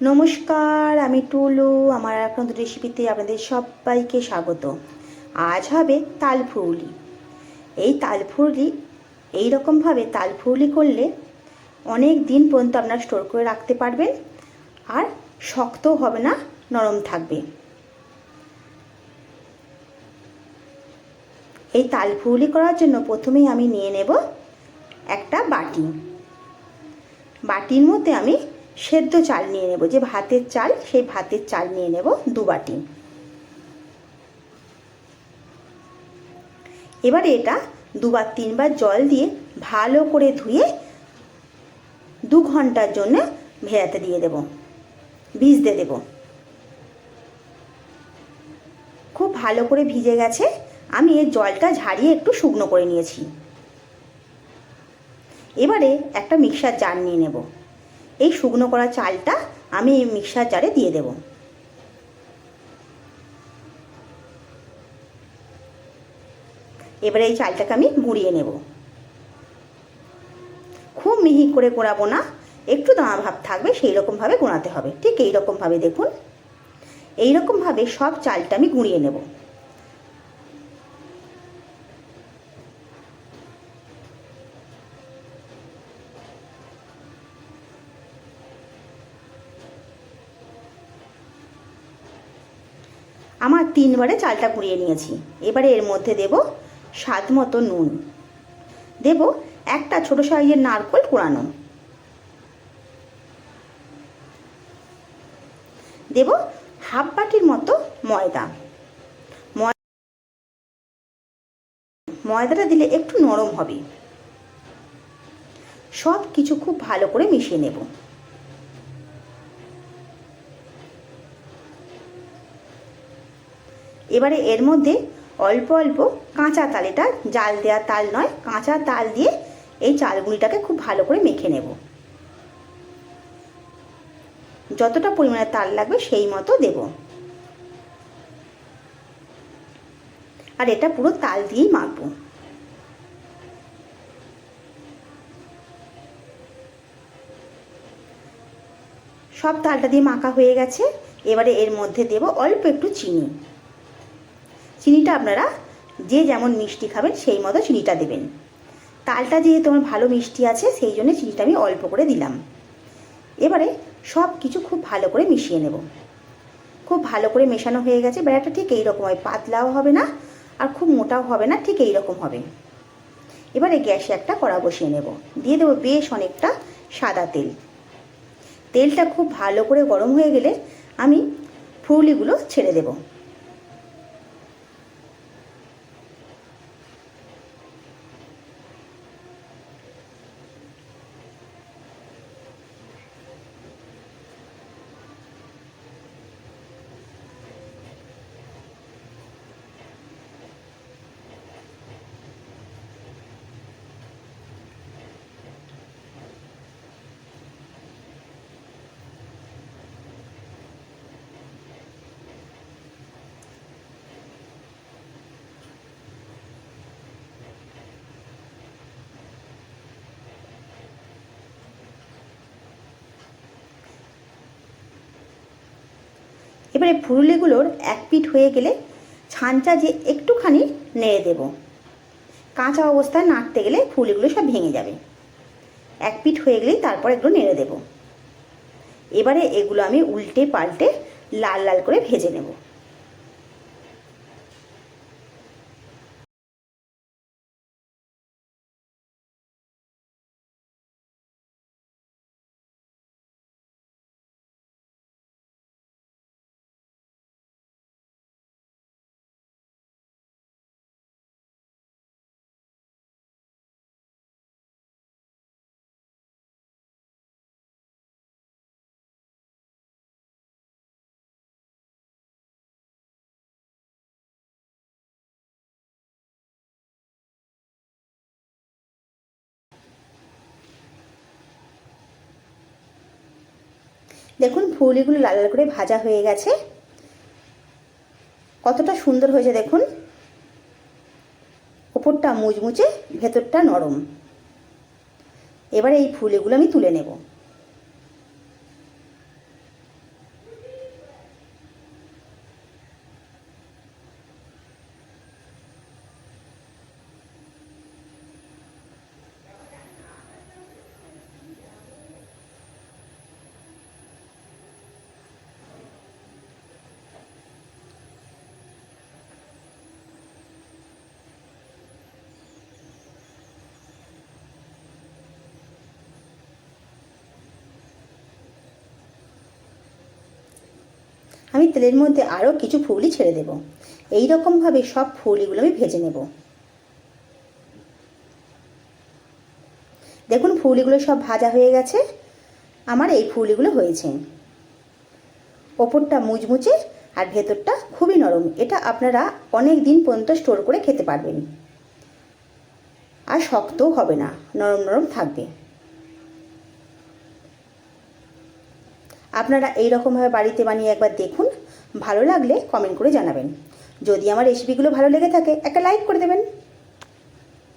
নমস্কার, আমি টুলু। আমার এক নতুন রেসিপিতে আপনাদের সবাইকে স্বাগত। আজ হবে তালফুরুলি। এই তালফুরুলি এইরকমভাবে তালফুরুলি করলে অনেক দিন পর্যন্ত আপনারা স্টোর করে রাখতে পারবেন, আর শক্তও হবে না, নরম থাকবে। এই তালফুরুলি করার জন্য প্রথমেই আমি নিয়ে নেব একটা বাটি। বাটির মধ্যে আমি সেদ্ধ চাল নিয়ে নেব, যে ভাতের চাল, সেই ভাতের চাল নিয়ে নেব 2 বাটি। এবারে এটা 2 বার 3 বার জল দিয়ে ভালো করে ধুয়ে 2 ঘন্টার জন্য ভেজাতে দিয়ে দেব, ভিজতে দেব। খুব ভালো করে ভিজে গেছে। আমি এর জলটা ঝারিয়ে একটু শুকনো করে নিয়েছি। এবারে একটা মিক্সার জার নিয়ে নেব। এই শুকনো করা চালটা আমি এই মিক্সার জারে দিয়ে দেব। এবারে এই চালটাকে আমি গুঁড়িয়ে নেব। খুব মিহি করে গোড়াবো না, একটু দানা ভাব থাকবে, সেই রকমভাবে গোড়াতে হবে। ঠিক এই রকমভাবে দেখুন, এই রকমভাবে সব চালটা আমি গুঁড়িয়ে নেব। আমার 3 বারে চালটা গুঁড়িয়ে নিয়েছি। এবারে এর মধ্যে দেব স্বাদ মতো নুন, দেব একটা ছোট সাইজের নারকেল কোড়ানো, দেব হাফ বাটির মতো ময়দা। ময়দাটা দিলে একটু নরম হবে। সব কিছু খুব ভালো করে মিশিয়ে নেব। এবারে এর মধ্যে অল্প অল্প কাঁচা তাল, এটা জাল দেওয়া তাল নয়, কাঁচা তাল দিয়ে এই চালগুলিটাকে খুব ভালো করে মেখে নেব। যতটা পরিমাণে তাল লাগবে সেই মতো দেব। আর এটা পুরো তাল দিয়েই মাখবো। সব তালটা দিয়ে মাখা হয়ে গেছে। এবারে এর মধ্যে দেব অল্প একটু চিনি। চিনিটা আপনারা যে যেমন মিষ্টি খাবেন সেই মতো চিনিটা দেবেন। তালটা যেহেতু আমার ভালো মিষ্টি আছে, সেই জন্য চিনিটা আমি অল্প করে দিলাম। এবারে সব কিছু খুব ভালো করে মিশিয়ে নেব। খুব ভালো করে মেশানো হয়ে গেছে। ব্যাটারটা ঠিক এইরকম হয়, পাতলাও হবে না আর খুব মোটাও হবে না, ঠিক এইরকম হবে। এবারে গ্যাসে একটা কড়া বসিয়ে নেব, দিয়ে দেবো বেশ অনেকটা সাদা তেল। তেলটা খুব ভালো করে গরম হয়ে গেলে আমি ফুরুলিগুলো ছেড়ে দেব। এবারে ফুরুলিগুলোর এক পিঠ হয়ে গেলে ছাঁচটা যে একটুখানি নেড়ে দেব। কাঁচা অবস্থায় নাড়তে গেলে ফুরুলিগুলো সব ভেঙে যাবে। এক পিঠ হয়ে গেলেই তারপর এগুলো নেড়ে দেব। এবারে এগুলো আমি উল্টে পাল্টে লাল লাল করে ভেজে নেব। দেখুন ফুলগুলো লাল লাল করে ভাজা হয়ে গেছে। কতটা সুন্দর হয়েছে দেখুন, ওপরটা মুচমুচে, ভেতরটা নরম। এবারে এই ফুলগুলো আমি তুলে নেব। আমি তেলের মধ্যে আরও কিছু ফুগলি ছেড়ে দেব। এই রকমভাবে সব ফুগলিগুলো আমি ভেজে নেব। দেখুন ফুগলিগুলো সব ভাজা হয়ে গেছে। আমার এই ফুগলিগুলো হয়েছে। ওপরটা মুচমুচে আর ভেতরটা খুবই নরম। এটা আপনারা অনেক দিন পর্যন্ত স্টোর করে খেতে পারবেন, আর শক্তও হবে না, নরম নরম থাকবে। আপনারা এই রকমভাবে বাড়িতে বানিয়ে একবার দেখুন। ভালো লাগলে কমেন্ট করে জানাবেন। যদি আমার রেসিপিগুলো ভালো লেগে থাকে একটা লাইক করে দেবেন।